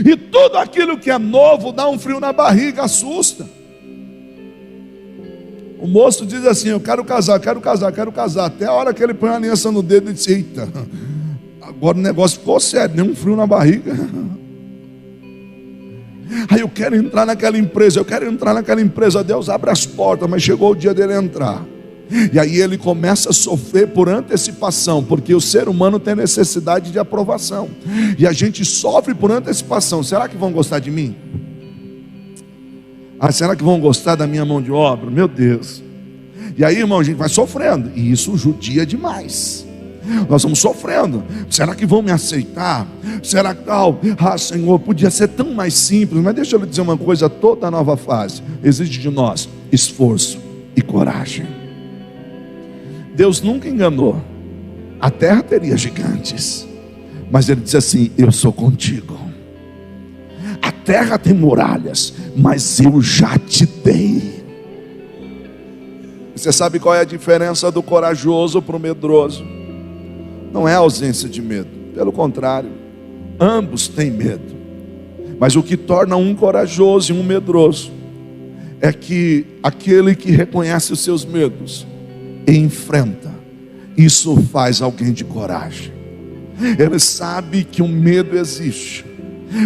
E tudo aquilo que é novo dá um frio na barriga, assusta. O moço diz assim: eu quero casar, quero casar, quero casar. Até a hora que ele põe a aliança no dedo e diz: eita, agora o negócio ficou sério, nem um frio na barriga. Aí eu quero entrar naquela empresa, eu quero entrar naquela empresa. Deus abre as portas, mas chegou o dia dele entrar. E aí ele começa a sofrer por antecipação, porque o ser humano tem necessidade de aprovação, e a gente sofre por antecipação. Será que vão gostar de mim? Será que vão gostar da minha mão de obra? Meu Deus. E aí, irmão, a gente vai sofrendo, e isso judia demais. Nós vamos sofrendo. Será que vão me aceitar? Será que tal? Senhor, podia ser tão mais simples. Mas deixa eu lhe dizer uma coisa: toda nova fase exige de nós esforço e coragem. Deus nunca enganou. A terra teria gigantes, mas Ele diz assim: eu sou contigo. A terra tem muralhas, mas eu já te dei. Você sabe qual é a diferença do corajoso para o medroso? Não é a ausência de medo, pelo contrário, ambos têm medo. Mas o que torna um corajoso e um medroso é que aquele que reconhece os seus medos e enfrenta, isso faz alguém de coragem. Ele sabe que o medo existe,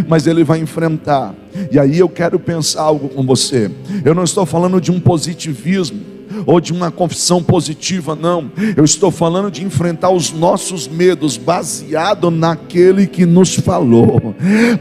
mas ele vai enfrentar. E aí eu quero pensar algo com você. Eu não estou falando de um positivismo ou de uma confissão positiva, não. Eu estou falando de enfrentar os nossos medos, baseado naquele que nos falou,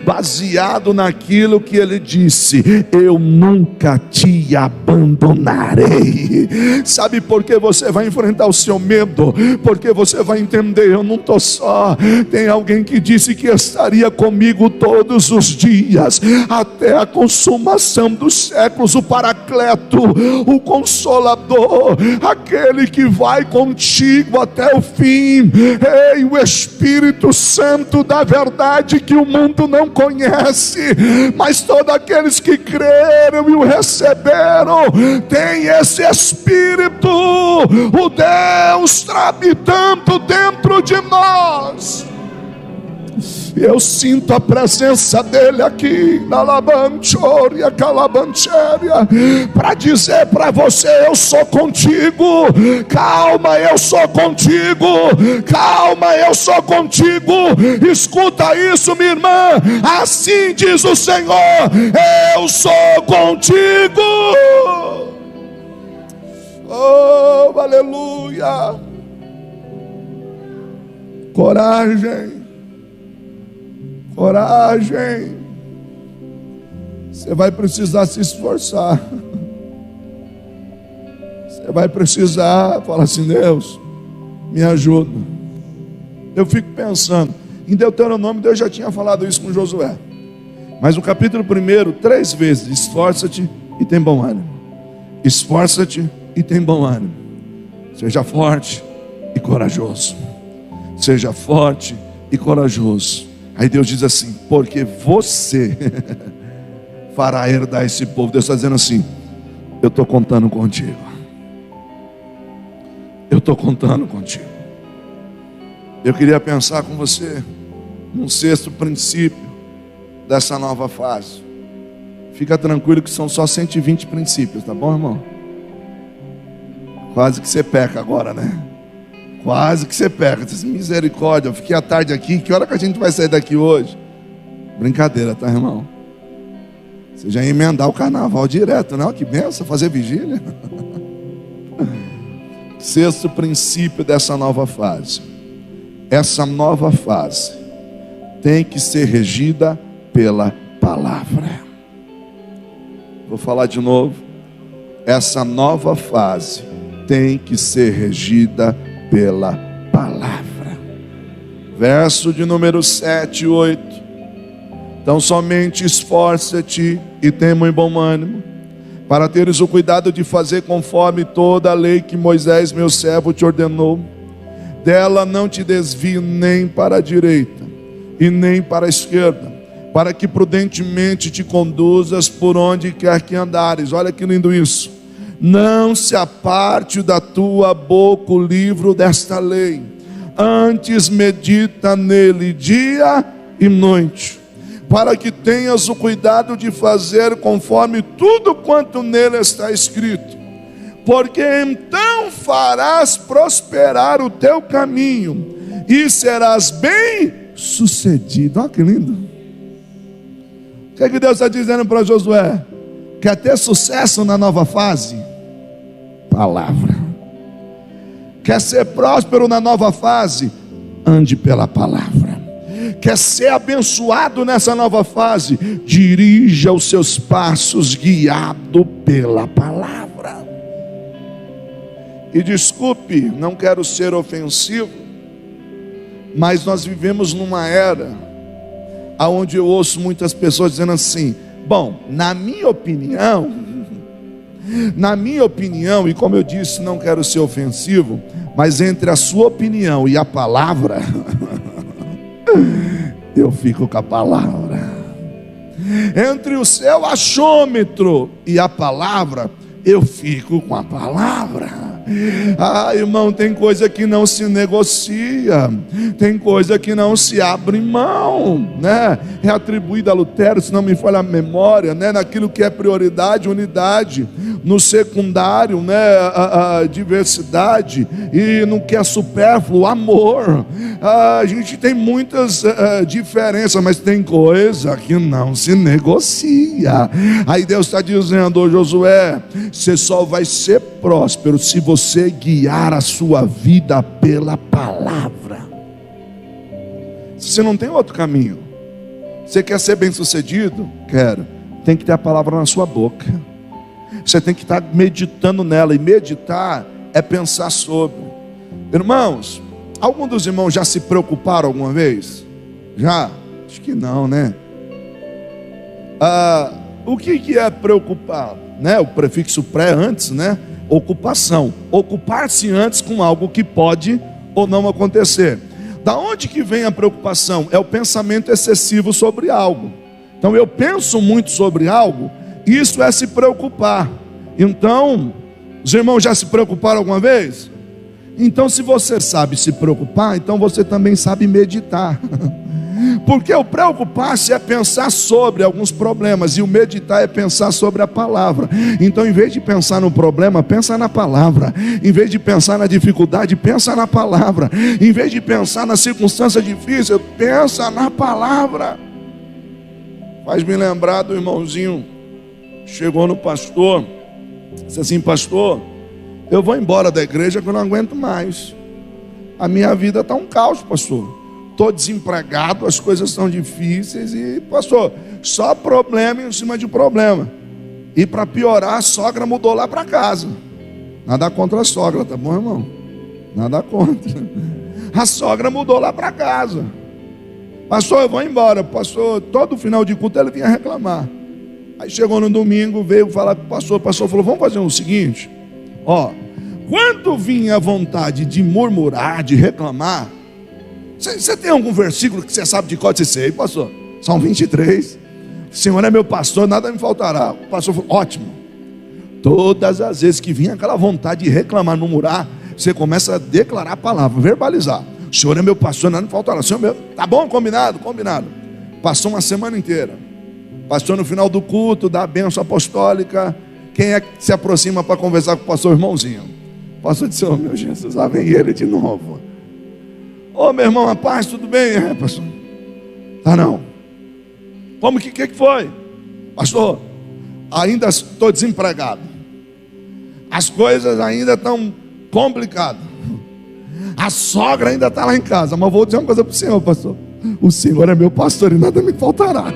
baseado naquilo que Ele disse: eu nunca te abandonarei. Sabe por que você vai enfrentar o seu medo? Porque você vai entender: eu não estou só. Tem alguém que disse que estaria comigo todos os dias, até a consumação dos séculos. O Paracleto, o Consolador, aquele que vai contigo até o fim. Ei, o Espírito Santo da verdade, que o mundo não conhece, mas todos aqueles que creram e o receberam têm esse Espírito. O Deus habitando dentro de nós. Eu sinto a presença dele aqui na Labanchoria, Calabancheria, para dizer para você: eu sou contigo. Calma, eu sou contigo. Calma, eu sou contigo. Escuta isso, minha irmã. Assim diz o Senhor: eu sou contigo. Oh, aleluia. Coragem. Coragem. Você vai precisar se esforçar. Você vai precisar falar assim: Deus, me ajuda. Eu fico pensando, em Deuteronômio Deus já tinha falado isso com Josué, mas no capítulo 1, 3 vezes: esforça-te e tem bom ânimo. Esforça-te e tem bom ânimo. Seja forte e corajoso. Seja forte e corajoso. Aí Deus diz assim: porque você fará herdar esse povo. Deus está dizendo assim: eu estou contando contigo. Eu estou contando contigo. Eu queria pensar com você num 6º princípio dessa nova fase. Fica tranquilo que são só 120 princípios, tá bom, irmão? Quase que você peca agora, né? Quase que você peca. Diz: misericórdia, eu fiquei a tarde aqui. Que hora que a gente vai sair daqui hoje? Brincadeira, tá, irmão? Você já ia emendar o carnaval direto, né? Que benção, fazer vigília. 6º princípio dessa nova fase. Essa nova fase tem que ser regida pela palavra. Vou falar de novo. Essa nova fase tem que ser regida pela palavra. Verso de número 7 e 8. Então somente esforça-te e tem muito bom ânimo, para teres o cuidado de fazer conforme toda a lei que Moisés meu servo te ordenou. Dela não te desvie nem para a direita e nem para a esquerda, para que prudentemente te conduzas por onde quer que andares. Olha que lindo isso. Não se aparte da tua boca o livro desta lei, antes medita nele dia e noite, para que tenhas o cuidado de fazer conforme tudo quanto nele está escrito, porque então farás prosperar o teu caminho e serás bem sucedido. Olha que lindo. O que é que Deus está dizendo para Josué? Quer ter sucesso na nova fase? Palavra. Quer ser próspero na nova fase? Ande pela palavra. Quer ser abençoado nessa nova fase? Dirija os seus passos guiado pela palavra. E desculpe, não quero ser ofensivo, mas nós vivemos numa era onde eu ouço muitas pessoas dizendo assim: bom, na minha opinião, e como eu disse, não quero ser ofensivo, mas entre a sua opinião e a palavra, eu fico com a palavra. Entre o seu achômetro e a palavra, eu fico com a palavra. Ah, irmão, tem coisa que não se negocia, tem coisa que não se abre mão, né? É atribuída a Lutero, se não me falha a memória, né? Naquilo que é prioridade, unidade; no secundário, né? A diversidade; e no que é supérfluo, amor. A gente tem muitas diferenças, mas tem coisa que não se negocia. Aí Deus está dizendo: ô Josué, você só vai ser próspero se você guiar a sua vida pela palavra. Você não tem outro caminho. Você quer ser bem sucedido? Quero. Tem que ter a palavra na sua boca. Você tem que estar meditando nela. E meditar é pensar sobre. Irmãos, algum dos irmãos já se preocuparam alguma vez? Já? Acho que não, né? O que é preocupar? Né? O prefixo pré antes, né? Ocupação. Ocupar-se antes com algo que pode ou não acontecer. Da onde que vem a preocupação? É o pensamento excessivo sobre algo. Então eu penso muito sobre algo, isso é se preocupar. Então, os irmãos já se preocuparam alguma vez? Então, se você sabe se preocupar, então você também sabe meditar. Porque o preocupar-se é pensar sobre alguns problemas, e o meditar é pensar sobre a palavra. Então, em vez de pensar no problema, pensa na palavra. Em vez de pensar na dificuldade, pensa na palavra. Em vez de pensar na circunstância difícil, pensa na palavra. Faz-me lembrar do irmãozinho, chegou no pastor, disse assim: pastor, eu vou embora da igreja que eu não aguento mais. A minha vida está um caos, pastor. Estou desempregado, as coisas estão difíceis e, pastor, só problema em cima de problema. E para piorar, a sogra mudou lá para casa. Nada contra a sogra, tá bom, irmão? Nada contra. A sogra mudou lá para casa. Pastor, eu vou embora. Pastor, todo final de culto ele vinha reclamar. Aí chegou no domingo, veio falar com o pastor. O pastor falou: vamos fazer o seguinte, ó, quando vinha a vontade de murmurar, de reclamar, você tem algum versículo que você sabe de cor? Você sei, pastor. Salmo 23. O Senhor é meu pastor, nada me faltará. O pastor falou: ótimo. Todas as vezes que vinha aquela vontade de reclamar, murmurar, você começa a declarar a palavra, verbalizar. O Senhor é meu pastor, nada me faltará. O Senhor é meu... Tá bom? Combinado? Combinado. Passou uma semana inteira. Pastor, no final do culto, da bênção apostólica, quem é que se aproxima para conversar com o pastor? Irmãozinho. O pastor disse: oh meu Jesus, lá vem ele de novo. Ô meu irmão, a paz, tudo bem? É, pastor. Tá não. Como que foi? Pastor, ainda estou desempregado. As coisas ainda estão complicadas. A sogra ainda está lá em casa. Mas vou dizer uma coisa para o senhor, pastor: o Senhor é meu pastor e nada me faltará.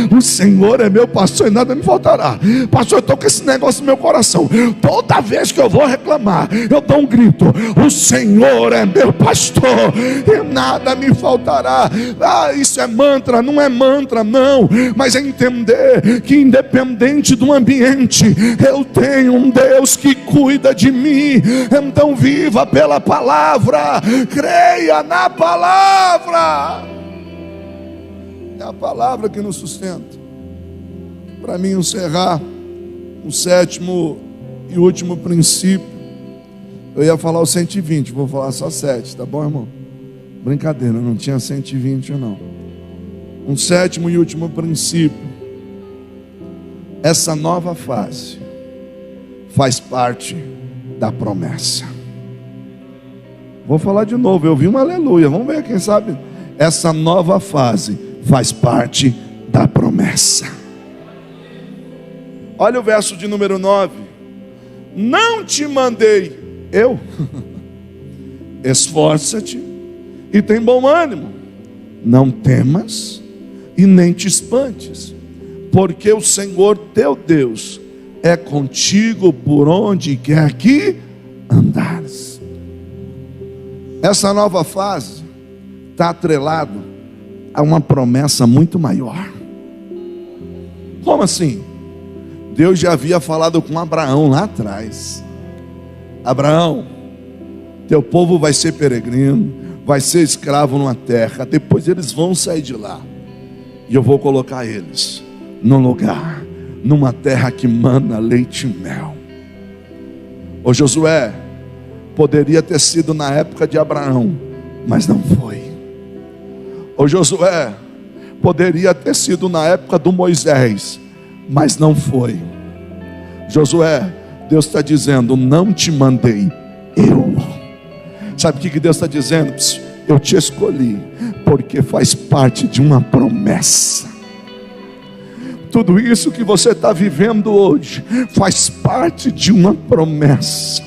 O Senhor é meu pastor e nada me faltará. Pastor, eu estou com esse negócio no meu coração. Toda vez que eu vou reclamar, eu dou um grito: o Senhor é meu pastor e nada me faltará. Ah, isso é mantra? Não é mantra, não. Mas é entender que independente do ambiente, eu tenho um Deus que cuida de mim. Então viva pela palavra, creia na palavra. É a palavra que nos sustenta. Para mim encerrar, o sétimo e último princípio. Eu ia falar o 120, vou falar só 7, tá bom, irmão? Brincadeira, não tinha 120 não. Um sétimo e último princípio. Essa nova fase faz parte da promessa. Vou falar de novo, eu vi um aleluia. Vamos ver, quem sabe. Essa nova fase faz parte da promessa. Olha o verso de número 9. Não te mandei eu? esforça-te e tem bom ânimo. Não temas e nem te espantes, porque o Senhor teu Deus é contigo por onde quer que andares. Essa nova fase está atrelada a uma promessa muito maior. Como assim? Deus já havia falado com Abraão lá atrás: Abraão, teu povo vai ser peregrino, vai ser escravo numa terra, depois eles vão sair de lá, e eu vou colocar eles num lugar, numa terra que mana leite e mel. Ô Josué, poderia ter sido na época de Abraão, mas não foi. Ô Josué, poderia ter sido na época do Moisés, mas não foi. Josué, Deus está dizendo: não te mandei eu. Sabe o que Deus está dizendo? Eu te escolhi porque faz parte de uma promessa. Tudo isso que você está vivendo hoje faz parte de uma promessa.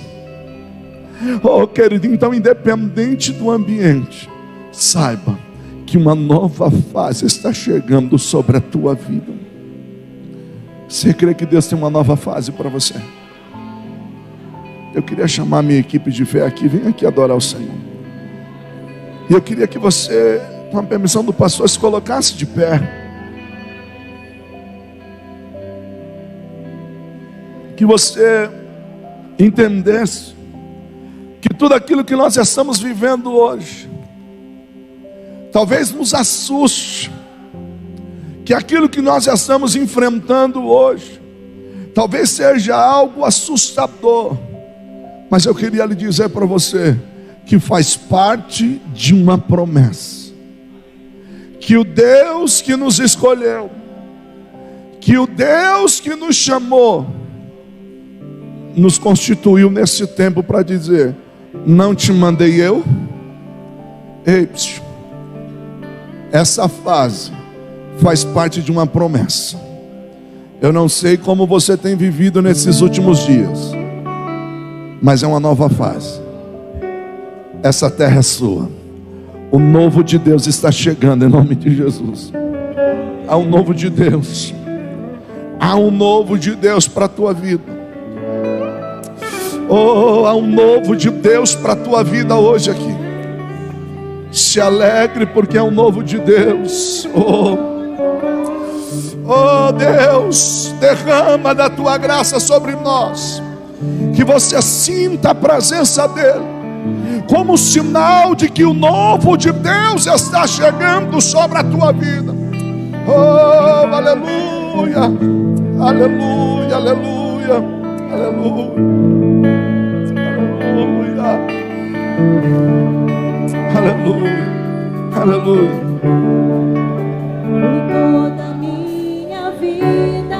Oh querido, então independente do ambiente, saiba que uma nova fase está chegando sobre a tua vida. Você crê que Deus tem uma nova fase para você? Eu queria chamar a minha equipe de fé aqui. Vem aqui adorar o Senhor. E eu queria que você, com a permissão do pastor, se colocasse de pé. Que você entendesse que tudo aquilo que nós estamos vivendo hoje talvez nos assuste, que aquilo que nós estamos enfrentando hoje talvez seja algo assustador, mas eu queria lhe dizer para você que faz parte de uma promessa, que o Deus que nos escolheu, que o Deus que nos chamou, nos constituiu nesse tempo para dizer: não te mandei eu? Ei, essa fase faz parte de uma promessa. Eu não sei como você tem vivido nesses últimos dias, mas é uma nova fase. Essa terra é sua. O novo de Deus está chegando em nome de Jesus. Há um novo de Deus. Há um novo de Deus para a tua vida. Oh, há um novo de Deus para a tua vida hoje aqui. Se alegre porque é um novo de Deus. Oh Deus, derrama da tua graça sobre nós, que você sinta a presença dele, como sinal de que o novo de Deus está chegando sobre a tua vida. Oh, aleluia, aleluia, aleluia, aleluia. Aleluia, aleluia. Por toda a minha vida,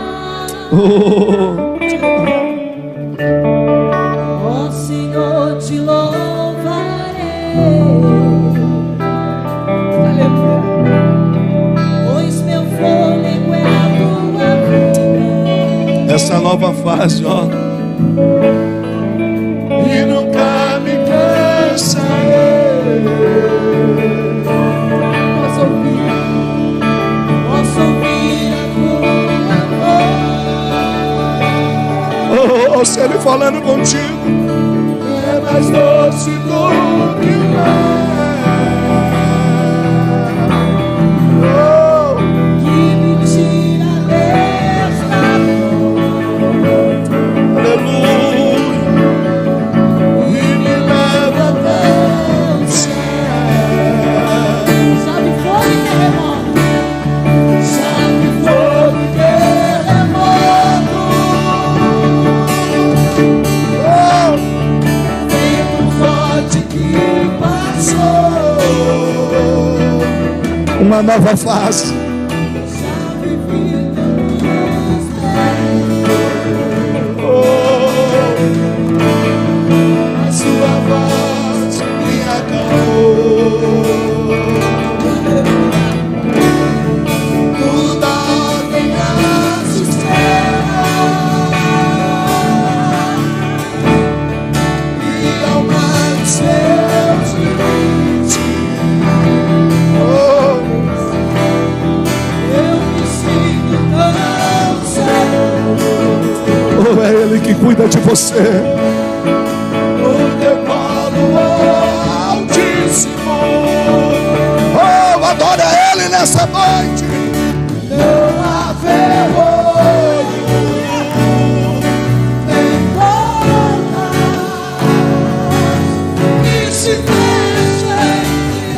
ó Senhor, te louvarei. Aleluia. Pois meu fôlego é a tua vida. Essa nova fase, ó. E nunca me cansarei. Posso ouvir a tua voz. Se ele falando contigo, é mais doce do que Que me tira desta dor. aleluia. E me leva até o céu. Sabe fogo e terremoto. Sabe fogo e terremoto. Vento forte que passou. Uma nova fase. Já vivi tantos A sua voz me acalmou. tudo ordem a suceder. E ao mais seus que cuida de você. O decoro altíssimo. Oh, adore a Ele nessa noite. Não há vergonha, nem porta que se feche diante.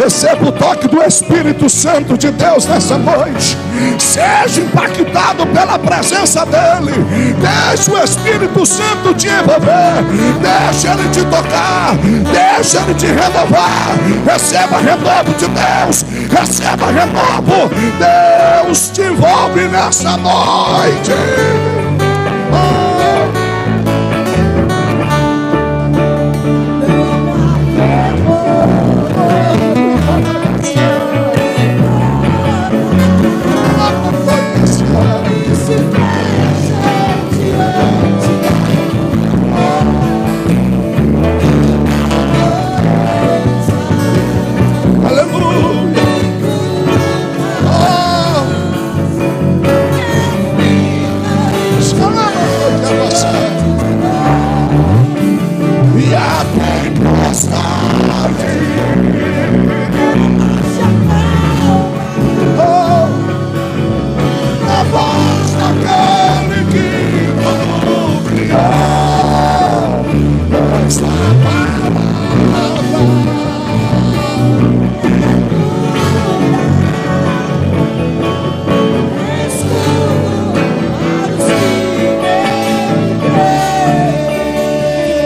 Receba o toque do Espírito Santo de Deus nessa noite. Seja impactado pela presença dEle. Deixe o Espírito Santo te envolver. Deixe Ele te tocar. Deixe Ele te renovar. Receba renovo de Deus. Receba renovo. Deus te envolve nessa noite.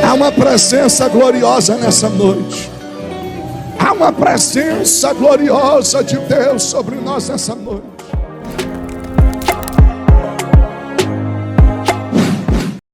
Há uma presença gloriosa nessa noite. Há uma presença gloriosa de Deus sobre nós nessa noite.